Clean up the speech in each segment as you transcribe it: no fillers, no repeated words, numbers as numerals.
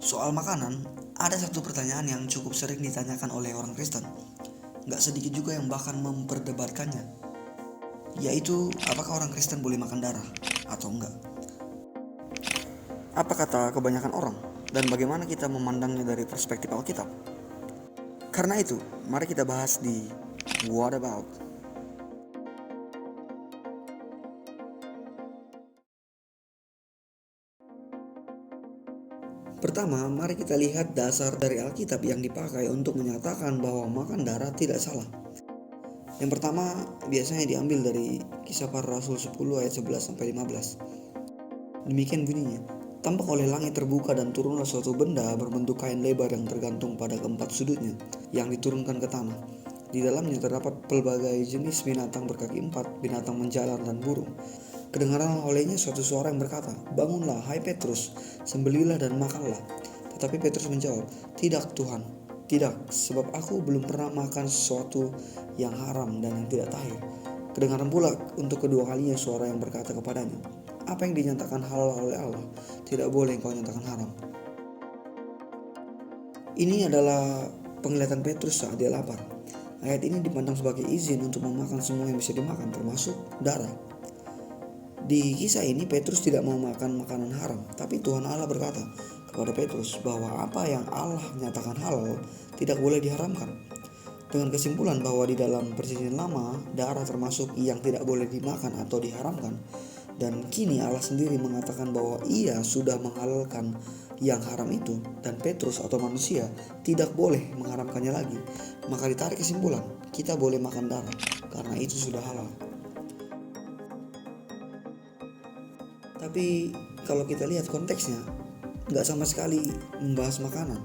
Soal makanan, ada satu pertanyaan yang cukup sering ditanyakan oleh orang Kristen. Gak sedikit juga yang bahkan memperdebatkannya, yaitu apakah orang Kristen boleh makan darah atau enggak. Apa kata kebanyakan orang, dan bagaimana kita memandangnya dari perspektif Alkitab? Karena itu, mari kita bahas di What About? Pertama, mari kita lihat dasar dari Alkitab yang dipakai untuk menyatakan bahwa makan darah tidak salah. Yang pertama, biasanya diambil dari Kisah Para Rasul 10 ayat 11-15. Demikian bunyinya, tampak oleh langit terbuka dan turunlah suatu benda berbentuk kain lebar yang tergantung pada keempat sudutnya, yang diturunkan ke tanah. Di dalamnya terdapat pelbagai jenis binatang berkaki empat, binatang menjalar dan burung. Kedengaran olehnya suatu suara yang berkata, "Bangunlah, hai Petrus, sembelihlah dan makanlah." Tetapi Petrus menjawab, "Tidak Tuhan, tidak, sebab aku belum pernah makan sesuatu yang haram dan yang tidak tahir." Kedengaran pula untuk kedua kalinya suara yang berkata kepadanya, "Apa yang dinyatakan halal oleh Allah, tidak boleh engkau nyatakan haram." Ini adalah penglihatan Petrus saat dia lapar. Ayat ini dipandang sebagai izin untuk memakan semua yang bisa dimakan, termasuk darah. Di kisah ini Petrus tidak mau makan makanan haram, tapi Tuhan Allah berkata kepada Petrus bahwa apa yang Allah nyatakan halal tidak boleh diharamkan. Dengan kesimpulan bahwa di dalam Perjanjian Lama darah termasuk yang tidak boleh dimakan atau diharamkan, dan kini Allah sendiri mengatakan bahwa Ia sudah menghalalkan yang haram itu, dan Petrus atau manusia tidak boleh mengharamkannya lagi, maka ditarik kesimpulan kita boleh makan darah karena itu sudah halal. Tapi kalau kita lihat konteksnya, nggak sama sekali membahas makanan.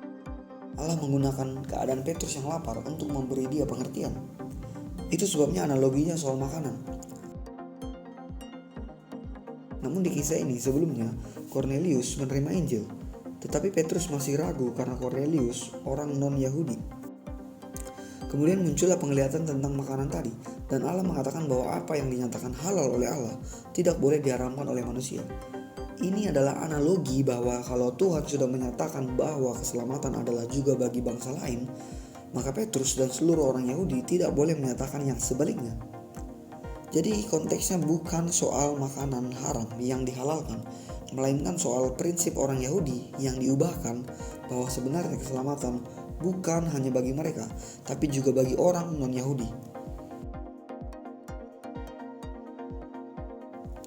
Allah menggunakan keadaan Petrus yang lapar untuk memberi dia pengertian. Itu sebabnya analoginya soal makanan. Namun di kisah ini sebelumnya, Cornelius menerima Injil. Tetapi Petrus masih ragu karena Cornelius orang non-Yahudi. Kemudian muncullah penglihatan tentang makanan tadi, dan Allah mengatakan bahwa apa yang dinyatakan halal oleh Allah tidak boleh diharamkan oleh manusia. Ini adalah analogi bahwa kalau Tuhan sudah menyatakan bahwa keselamatan adalah juga bagi bangsa lain, maka Petrus dan seluruh orang Yahudi tidak boleh menyatakan yang sebaliknya. Jadi konteksnya bukan soal makanan haram yang dihalalkan, melainkan soal prinsip orang Yahudi yang diubahkan bahwa sebenarnya keselamatan bukan hanya bagi mereka, tapi juga bagi orang non-Yahudi.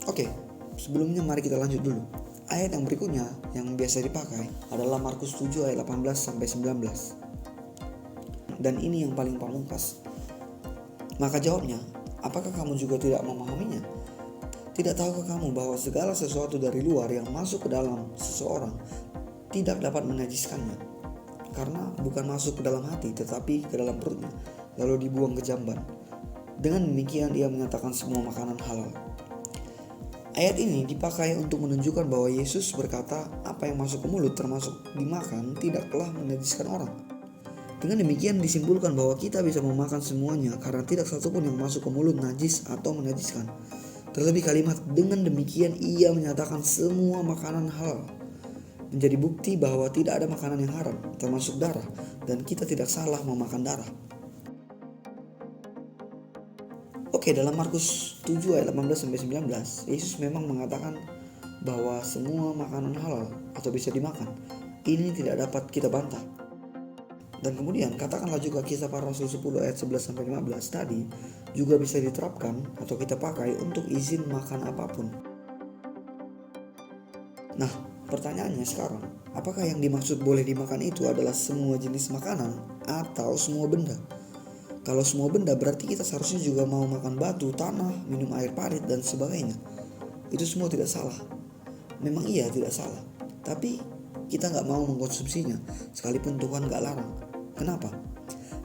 Oke, sebelumnya mari kita lanjut dulu. Ayat yang berikutnya yang biasa dipakai adalah Markus 7 ayat 18-19. Dan ini yang paling pamungkas. Maka jawabnya, "Apakah kamu juga tidak memahaminya? Tidak tahukah kamu bahwa segala sesuatu dari luar yang masuk ke dalam seseorang tidak dapat menajiskannya? Karena bukan masuk ke dalam hati tetapi ke dalam perutnya, lalu dibuang ke jamban. Dengan demikian ia menyatakan semua makanan halal." Ayat ini dipakai untuk menunjukkan bahwa Yesus berkata apa yang masuk ke mulut termasuk dimakan tidaklah menajiskan orang. Dengan demikian disimpulkan bahwa kita bisa memakan semuanya karena tidak satupun yang masuk ke mulut najis atau menajiskan. Terlebih kalimat dengan demikian ia menyatakan semua makanan halal menjadi bukti bahwa tidak ada makanan yang haram, termasuk darah, dan kita tidak salah memakan darah. Oke, dalam Markus 7 ayat 18-19, Yesus memang mengatakan bahwa semua makanan halal atau bisa dimakan. Ini tidak dapat kita bantah. Dan kemudian katakanlah juga Kisah Para Rasul 10 ayat 11-15 tadi juga bisa diterapkan atau kita pakai untuk izin makan apapun. Nah, pertanyaannya sekarang, apakah yang dimaksud boleh dimakan itu adalah semua jenis makanan atau semua benda? Kalau semua benda berarti kita seharusnya juga mau makan batu, tanah, minum air parit dan sebagainya. Itu semua tidak salah. Memang iya tidak salah. Tapi kita gak mau mengkonsumsinya sekalipun Tuhan gak larang. Kenapa?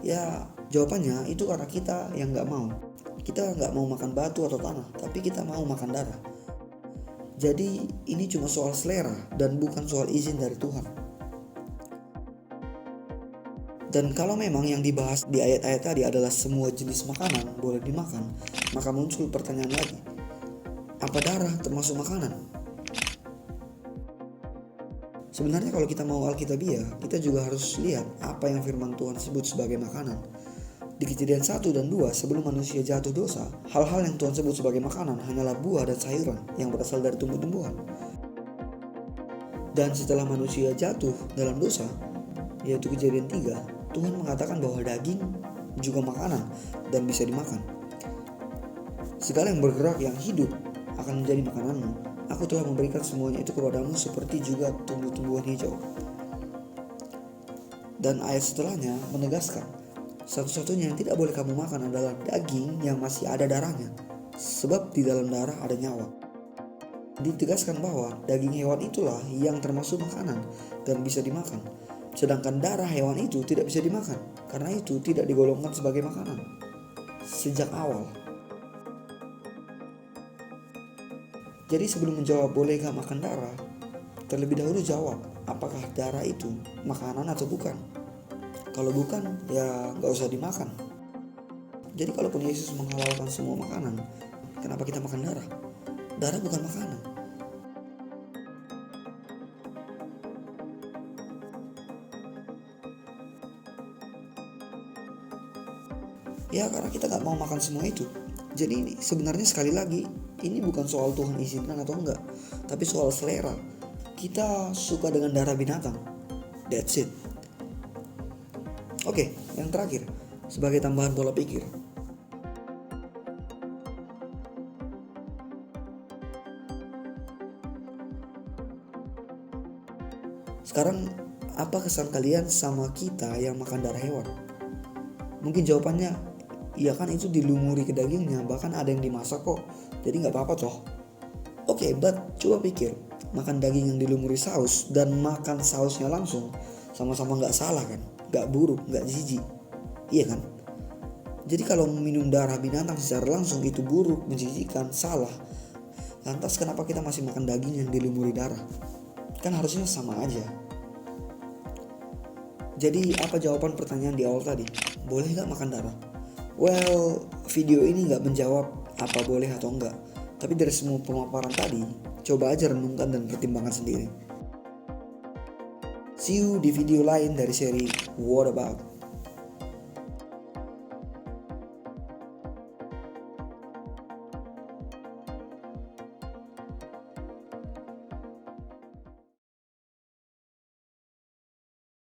Ya jawabannya itu karena kita yang gak mau. Kita gak mau makan batu atau tanah, tapi kita mau makan darah. Jadi ini cuma soal selera dan bukan soal izin dari Tuhan. Dan kalau memang yang dibahas di ayat-ayat tadi adalah semua jenis makanan boleh dimakan, maka muncul pertanyaan lagi. Apa darah termasuk makanan? Sebenarnya kalau kita mau alkitabiah, kita juga harus lihat apa yang firman Tuhan sebut sebagai makanan. Di Kejadian 1 dan 2, sebelum manusia jatuh dosa, hal-hal yang Tuhan sebut sebagai makanan hanyalah buah dan sayuran yang berasal dari tumbuh-tumbuhan. Dan setelah manusia jatuh dalam dosa, yaitu Kejadian 3, Tuhan mengatakan bahwa daging juga makanan dan bisa dimakan. Segala yang bergerak yang hidup akan menjadi makananmu. Aku telah memberikan semuanya itu kepadamu seperti juga tumbuh-tumbuhan hijau. Dan ayat setelahnya menegaskan, satu-satunya yang tidak boleh kamu makan adalah daging yang masih ada darahnya, sebab di dalam darah ada nyawa. Ditegaskan bahwa daging hewan itulah yang termasuk makanan dan bisa dimakan, sedangkan darah hewan itu tidak bisa dimakan, karena itu tidak digolongkan sebagai makanan sejak awal. Jadi sebelum menjawab bolehkah makan darah, terlebih dahulu jawab, apakah darah itu makanan atau bukan? Kalau bukan, ya gak usah dimakan. Jadi kalaupun Yesus menghalalkan semua makanan, kenapa kita makan darah? Darah bukan makanan. Ya karena kita gak mau makan semua itu. Jadi ini sebenarnya sekali lagi, ini bukan soal Tuhan izinkan atau enggak, tapi soal selera. Kita suka dengan darah binatang. That's it. Oke, yang terakhir, sebagai tambahan pola pikir. Sekarang, apa kesan kalian sama kita yang makan darah hewan? Mungkin jawabannya, iya kan itu dilumuri ke dagingnya, bahkan ada yang dimasak kok, jadi gak apa-apa toh. Oke, but coba pikir, makan daging yang dilumuri saus dan makan sausnya langsung, sama-sama gak salah kan? Gak buruk, gak jijik, iya kan? Jadi kalau minum darah binatang secara langsung itu buruk, menjijikkan, salah. Lantas kenapa kita masih makan daging yang dilumuri darah? Kan harusnya sama aja. Jadi apa jawaban pertanyaan di awal tadi? Boleh gak makan darah? Well, video ini gak menjawab apa boleh atau enggak. Tapi dari semua pemaparan tadi, coba aja renungkan dan pertimbangkan sendiri. See you di video lain dari seri What About?